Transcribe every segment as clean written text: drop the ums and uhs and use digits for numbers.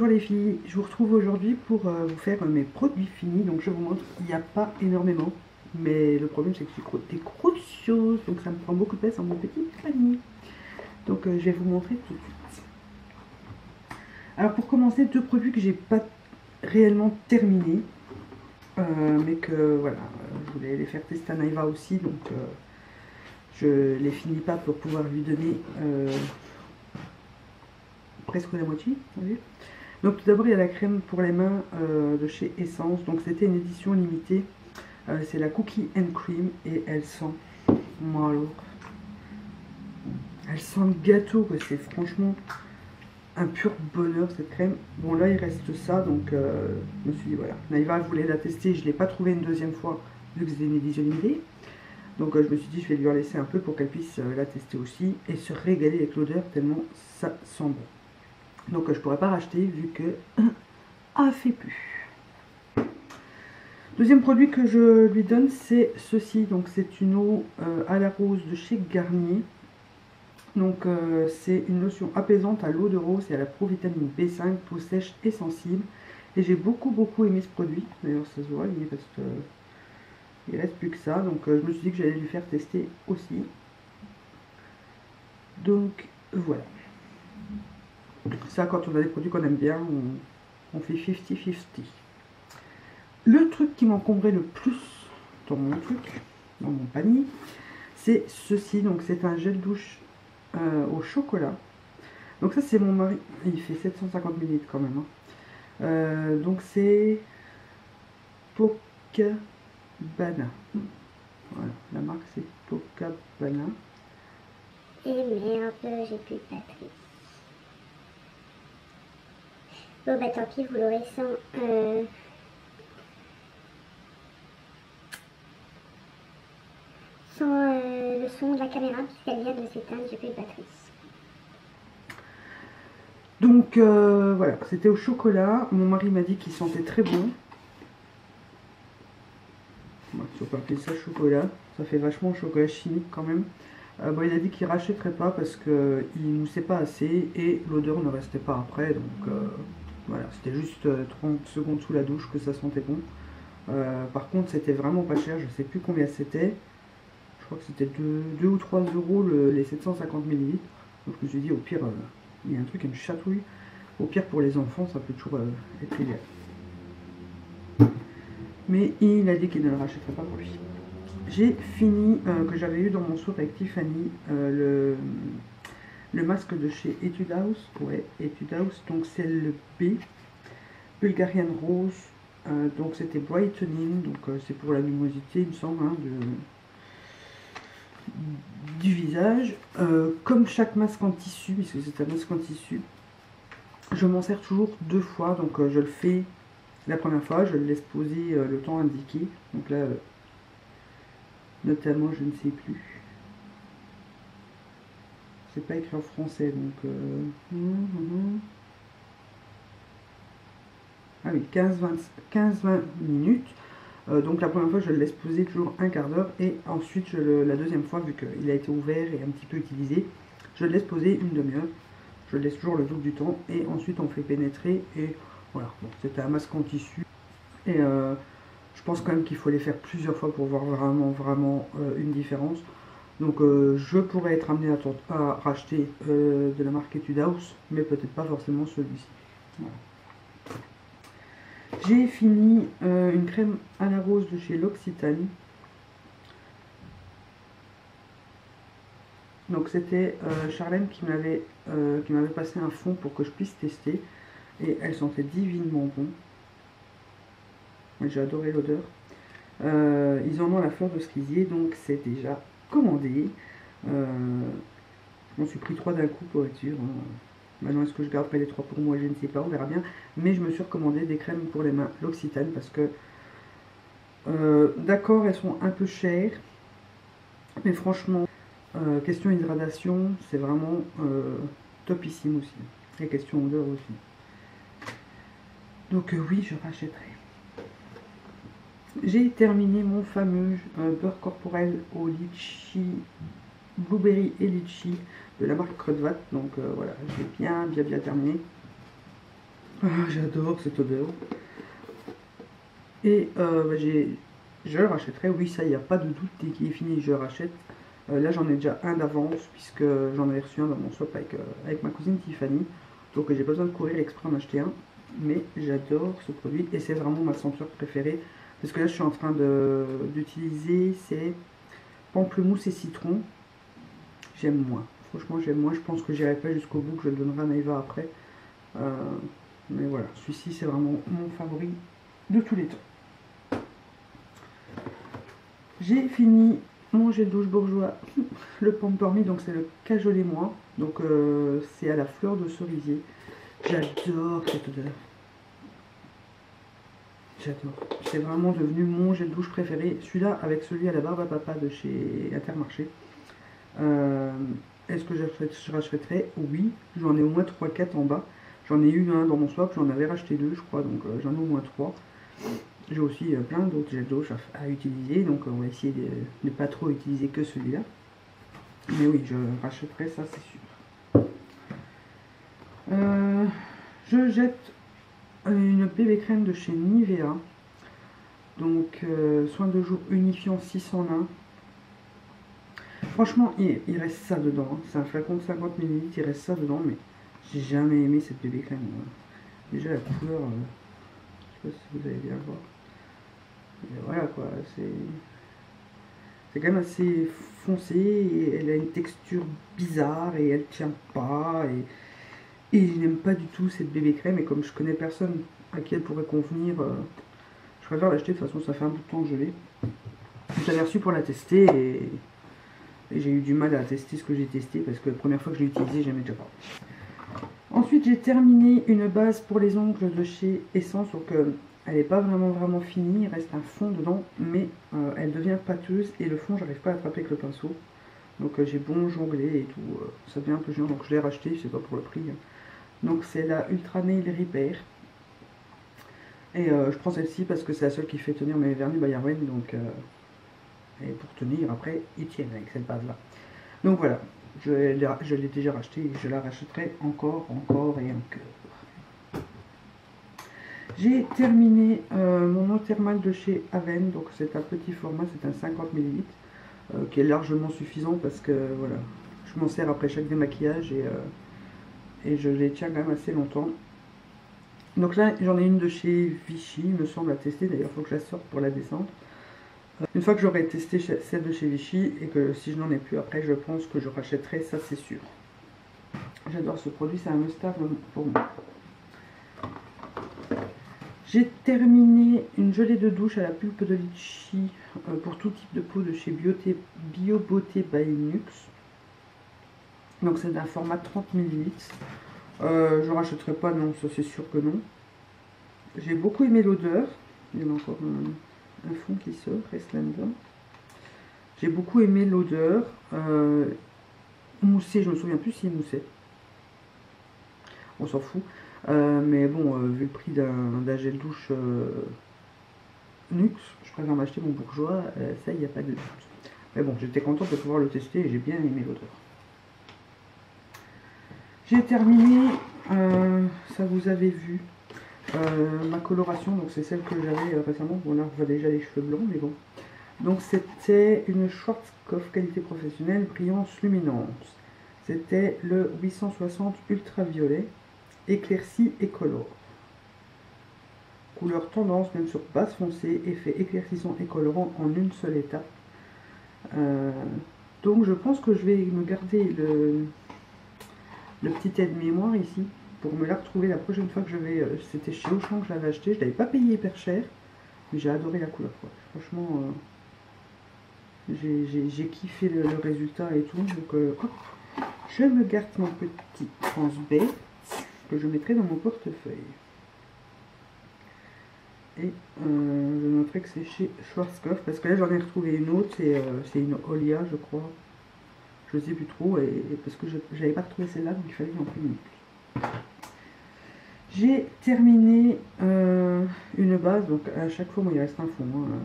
Bonjour les filles, je vous retrouve aujourd'hui pour vous faire mes produits finis. Donc je vous montre, il n'y a pas énormément, mais le problème c'est que j'ai des grosses choses, donc ça me prend beaucoup de place dans mon petit panier. Donc je vais vous montrer tout de suite. Alors pour commencer, deux produits que j'ai pas réellement terminés, mais que voilà, je voulais les faire tester à Naïva aussi, donc je les finis pas pour pouvoir lui donner presque la moitié, vous voyez. Donc tout d'abord il y a la crème pour les mains de chez Essence, donc c'était une édition limitée, c'est la Cookie and Cream et elle sent, moi alors, elle sent le gâteau, c'est franchement un pur bonheur cette crème. Bon là il reste ça, donc je me suis dit voilà, Naïva voulait la tester, je ne l'ai pas trouvée une deuxième fois vu que c'était une édition limitée. Donc je me suis dit je vais lui en laisser un peu pour qu'elle puisse la tester aussi et se régaler avec l'odeur tellement ça sent bon. Donc je pourrais pas racheter vu que a fait plus. Deuxième produit que je lui donne, c'est ceci. Donc c'est une eau à la rose de chez Garnier. Donc c'est une lotion apaisante à l'eau de rose et à la provitamine B5, peau sèche et sensible. Et j'ai beaucoup aimé ce produit. D'ailleurs ça se voit, il reste plus que ça. Donc je me suis dit que j'allais lui faire tester aussi. Donc voilà. Ça, quand on a des produits qu'on aime bien, on fait 50-50. Le truc qui m'encombrait le plus dans mon panier, c'est ceci. Donc c'est un gel douche au chocolat. Donc ça c'est mon mari, il fait 750 ml quand même. Hein. Donc c'est Pocabana. Voilà, la marque c'est Pocabana. Et merde, j'ai plus de batterie. Bon bah tant pis, vous l'aurez sans le son de la caméra puisqu'elle vient de s'éteindre, j'ai plus de batterie. Donc voilà, c'était au chocolat. Mon mari m'a dit qu'il sentait très bon. Bon, si on peut appeler ça chocolat, ça fait vachement chocolat chimique quand même. Bon, il a dit qu'il rachèterait pas parce qu'il moussait pas assez et l'odeur ne restait pas après. Donc voilà, c'était juste 30 secondes sous la douche que ça sentait bon. Par contre, c'était vraiment pas cher, je sais plus combien c'était. Je crois que c'était 2 ou 3 euros les 750 ml. Donc je me suis dit, au pire, il y a un truc qui me chatouille. Au pire, pour les enfants, ça peut toujours être idéal. Mais il a dit qu'il ne le rachèterait pas pour lui. J'ai fini, que j'avais eu dans mon swap avec Tiffany, le masque de chez Etude House. Ouais, Etude House, donc c'est le B, Bulgarian Rose. Donc c'était brightening, donc c'est pour la luminosité, il me semble, hein, du visage. Comme chaque masque en tissu, puisque c'est un masque en tissu, je m'en sers toujours 2 fois. Donc je le fais la première fois, je le laisse poser le temps indiqué. Donc là, notamment, je ne sais plus. C'est pas écrit en français, donc... Ah oui, 15-20 minutes. Donc la première fois, je le laisse poser toujours un quart d'heure. Et ensuite, la deuxième fois, vu qu'il a été ouvert et un petit peu utilisé, je le laisse poser une demi-heure. Je le laisse toujours le double du temps. Et ensuite, on fait pénétrer. Et voilà, bon, c'était un masque en tissu. Et je pense quand même qu'il faut les faire plusieurs fois pour voir vraiment une différence. Donc je pourrais être amené à racheter de la marque Etude House, mais peut-être pas forcément celui-ci. Voilà. J'ai fini une crème à la rose de chez L'Occitane. Donc c'était Charlène qui m'avait passé un fond pour que je puisse tester. Et elle sentait divinement bon. J'ai adoré l'odeur. Ils en ont la fleur de cerisier, donc c'est déjà commandé. Je m'en suis pris 3 d'un coup pour être sûr. Hein. Maintenant, est-ce que je garderai les 3 pour moi? Je ne sais pas, on verra bien. Mais je me suis recommandé des crèmes pour les mains L'Occitane parce que, d'accord, elles sont un peu chères. Mais franchement, question hydratation, c'est vraiment topissime aussi. Et question odeur aussi. Donc oui, je rachèterai. J'ai terminé mon fameux beurre corporel au litchi, blueberry et litchi de la marque Kruidvat. Donc voilà, j'ai bien terminé. J'adore cette odeur. Et je le rachèterai, oui, ça, il n'y a pas de doute, dès qu'il est fini, je le rachète. Là, j'en ai déjà un d'avance, puisque j'en avais reçu un dans mon swap avec ma cousine Tiffany. Donc, j'ai pas besoin de courir exprès en acheter un. Mais j'adore ce produit, et c'est vraiment ma senteur préférée. Parce que là, je suis en train d'utiliser, c'est pamplemousse et citron. J'aime moins. Franchement, j'aime moins. Je pense que j'irai pas jusqu'au bout, que je le donnerai à Maëva après. Mais voilà, celui-ci, c'est vraiment mon favori de tous les temps. J'ai fini mon gel douche bourgeois, le Pamperme, donc c'est le cajolet moi. Donc c'est à la fleur de cerisier. J'adore cette odeur. J'adore. C'est vraiment devenu mon gel douche préféré. Celui-là avec celui à la barbe à papa de chez Intermarché. Est-ce que je rachèterais? Oui. J'en ai au moins 3-4 en bas. J'en ai eu un dans mon swap, j'en avais racheté 2 je crois, donc j'en ai au moins 3. J'ai aussi plein d'autres gels douche à utiliser, donc on va essayer de ne pas trop utiliser que celui-là. Mais oui, je rachèterai ça, c'est sûr. Je jette une bébé crème de chez Nivea. Donc, soin de jour unifiant 6 en 1. Franchement, il reste ça dedans. Hein. C'est un flacon de 50 ml, il reste ça dedans, mais j'ai jamais aimé cette bébé crème. Déjà, la couleur, je sais pas si vous allez bien voir. Et voilà quoi, c'est quand même assez foncé, et elle a une texture bizarre et elle tient pas. Et je n'aime pas du tout cette bébé crème, et comme je connais personne à qui elle pourrait convenir, je préfère l'acheter. De toute façon, ça fait un bout de temps que je l'ai. Je l'avais reçu pour la tester, et j'ai eu du mal à tester ce que j'ai testé, parce que la première fois que je l'ai utilisé, j'aimais déjà pas. Ensuite, j'ai terminé une base pour les ongles de chez Essence, donc elle n'est pas vraiment finie, il reste un fond dedans, mais elle devient pâteuse, et le fond, j'arrive pas à attraper avec le pinceau. Donc j'ai bon jonglé et tout, ça devient un peu chiant, donc je l'ai racheté, c'est pas pour le prix. Donc c'est la Ultra Nail Repair. Et je prends celle-ci parce que c'est la seule qui fait tenir mes vernis by Arwen, donc et pour tenir après ils tiennent avec cette base là. Donc voilà, je l'ai déjà racheté, et je la rachèterai encore et encore. J'ai terminé mon eau thermale de chez Aven, donc c'est un petit format, c'est un 50 ml qui est largement suffisant, parce que voilà, je m'en sers après chaque démaquillage, et je les tiens quand même assez longtemps. Donc là, j'en ai une de chez Vichy, il me semble, à tester. D'ailleurs, il faut que je la sorte pour la descendre. Une fois que j'aurai testé celle de chez Vichy, et que si je n'en ai plus après, je pense que je rachèterai, ça c'est sûr. J'adore ce produit, c'est un must-have pour moi. J'ai terminé une gelée de douche à la pulpe de litchi pour tout type de peau de chez Bio Beauté by Nux. Donc c'est d'un format 30 ml. Je rachèterai pas, non, ça c'est sûr que non. J'ai beaucoup aimé l'odeur. Il y en a encore un fond qui sort, reste là-dedans. J'ai beaucoup aimé l'odeur. Moussé, je me souviens plus s'il moussait. On s'en fout. Mais bon, vu le prix d'un gel douche Nux, je préfère m'acheter mon bourgeois, ça il n'y a pas de doute. Mais bon, j'étais contente de pouvoir le tester, et j'ai bien aimé l'odeur. J'ai terminé, ça vous avez vu, ma coloration, donc c'est celle que j'avais récemment. Bon là on voit déjà les cheveux blancs, mais bon. Donc c'était une Schwarzkopf qualité professionnelle brillance luminance. C'était le 860 ultraviolet éclairci et colore. Couleur tendance, même sur base foncée, effet éclaircissant et colorant en une seule étape. Donc je pense que je vais me garder le petit aide-mémoire ici, pour me la retrouver la prochaine fois que je vais. C'était chez Auchan que je l'avais acheté, je l'avais pas payé hyper cher, mais j'ai adoré la couleur quoi. Franchement, j'ai kiffé le résultat et tout, donc hop, je me garde mon petit transbait que je mettrai dans mon portefeuille. Et je noterai que c'est chez Schwarzkopf, parce que là j'en ai retrouvé une autre, c'est une Olia je crois, je sais plus trop, et parce que je n'avais pas retrouvé celle-là, donc il fallait que j'en prenne une autre. J'ai terminé une base, donc à chaque fois moi il reste un fond, hein.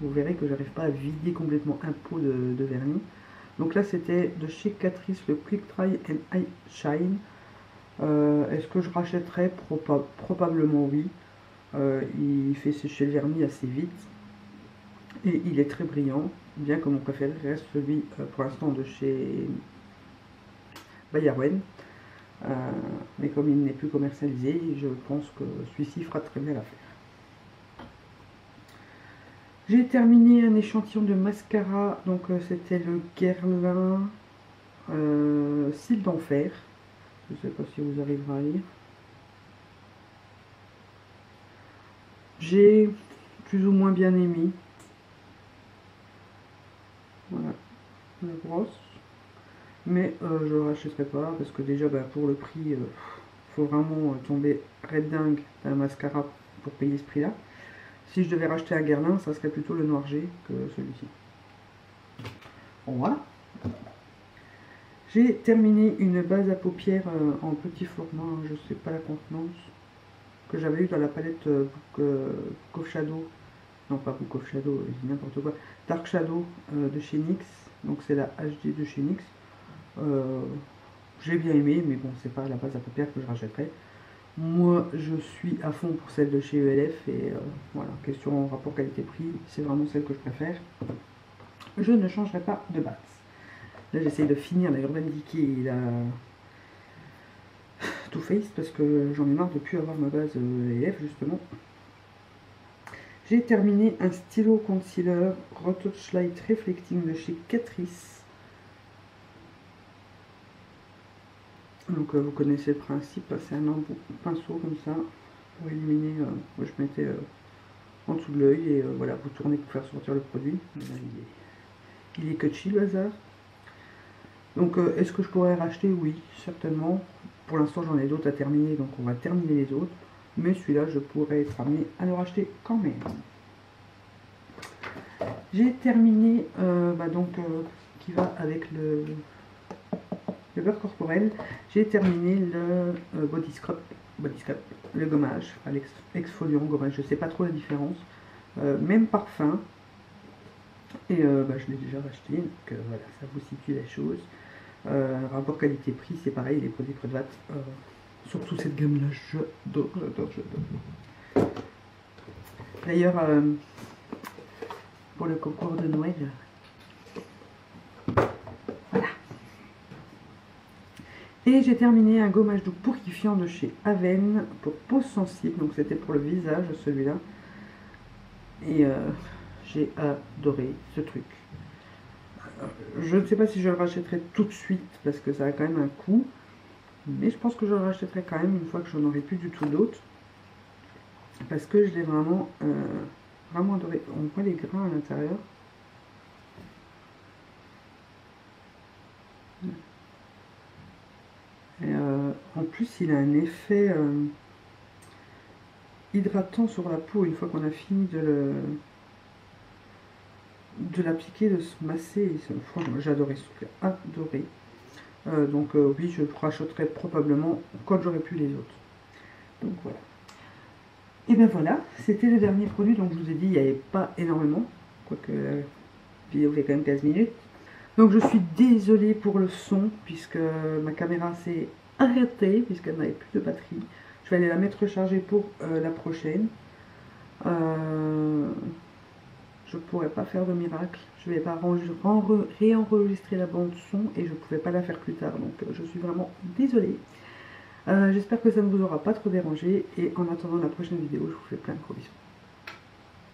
Vous verrez que j'arrive pas à vider complètement un pot de vernis. Donc là c'était de chez Catrice le Quick Dry and Eye Shine. Est-ce que je rachèterais? Probablement oui. Il fait sécher le vernis assez vite. Et il est très brillant, bien que mon préféré reste celui pour l'instant de chez Bayerwen. Mais comme il n'est plus commercialisé, je pense que celui-ci fera très bien l'affaire. J'ai terminé un échantillon de mascara, donc c'était le Guerlain Cils d'enfer. Je ne sais pas si vous arriverez à lire. J'ai plus ou moins bien aimé. Voilà, la brosse. Mais je ne rachèterai pas parce que déjà pour le prix, faut vraiment tomber red dingue d'un mascara pour payer ce prix là. Si je devais racheter un Guerlain, ça serait plutôt le Noir G que celui-ci. Bon, voilà. J'ai terminé une base à paupières en petit format, je sais pas la contenance, que j'avais eu dans la palette Book of Shadow. Non, pas Book of Shadow, je dis n'importe quoi. Dark Shadow de chez NYX. Donc c'est la HD de chez NYX. J'ai bien aimé, mais bon, c'est pas la base à paupières que je rachèterai. Moi, je suis à fond pour celle de chez ELF et voilà, question rapport qualité-prix, c'est vraiment celle que je préfère. Je ne changerai pas de base. Là, j'essaye de finir la Urban Decay et la Too Faced parce que j'en ai marre de ne plus avoir ma base ELF justement. J'ai terminé un stylo concealer Retouch Light Reflecting de chez Catrice. Donc vous connaissez le principe, c'est un pinceau comme ça pour éliminer, moi je mettais en dessous de l'œil et voilà, vous tournez pour faire sortir le produit. Là, il est cutchy le hasard. Donc est-ce que je pourrais racheter? Oui, certainement. Pour l'instant j'en ai d'autres à terminer, donc on va terminer les autres. Mais celui-là je pourrais être amené à le racheter quand même. J'ai terminé qui va avec le beurre corporel. J'ai terminé le body scrub, le gommage, l'exfoliant gommage, je sais pas trop la différence. Même parfum. Et je l'ai déjà racheté, donc voilà, ça vous situe la chose. Rapport qualité-prix, c'est pareil, les produits Creux de Vat, surtout cette gamme-là, j'adore. D'ailleurs, pour le concours de Noël, voilà. Et j'ai terminé un gommage doux purifiant de chez Aven pour peau sensible, donc c'était pour le visage celui-là. Et j'ai adoré ce truc. Je ne sais pas si je le rachèterai tout de suite parce que ça a quand même un coût. Mais je pense que je le rachèterai quand même une fois que je n'en aurai plus du tout d'autres. Parce que je l'ai vraiment, vraiment adoré. On voit les grains à l'intérieur. Et en plus il a un effet hydratant sur la peau une fois qu'on a fini de l'appliquer, de se masser. Franchement, j'ai adoré ce truc, adoré. Donc oui, je rachèterai probablement quand j'aurai plus les autres. Donc voilà. Et ben voilà, c'était le dernier produit. Donc je vous ai dit, il n'y avait pas énormément, quoique la vidéo fait quand même 15 minutes. Donc je suis désolée pour le son, puisque ma caméra s'est arrêtée, puisqu'elle n'avait plus de batterie. Je vais aller la mettre rechargée pour la prochaine. Je ne pourrais pas faire de miracle. Je ne vais pas réenregistrer la bande son et je ne pouvais pas la faire plus tard. Donc je suis vraiment désolée. J'espère que ça ne vous aura pas trop dérangé. Et en attendant la prochaine vidéo, je vous fais plein de gros bisous.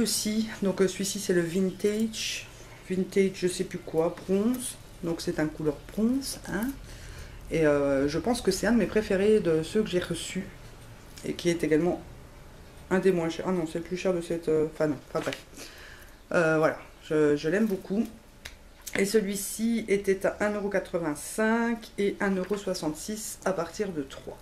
Aussi, donc celui-ci c'est le Vintage. Vintage je sais plus quoi, bronze. Donc c'est un couleur bronze. Hein. Et je pense que c'est un de mes préférés de ceux que j'ai reçus. Et qui est également un des moins chers. Ah non, c'est le plus cher de cette... Enfin non, pas bref. Voilà, je l'aime beaucoup. Et celui-ci était à 1,85 € et 1,66 € à partir de 3 €.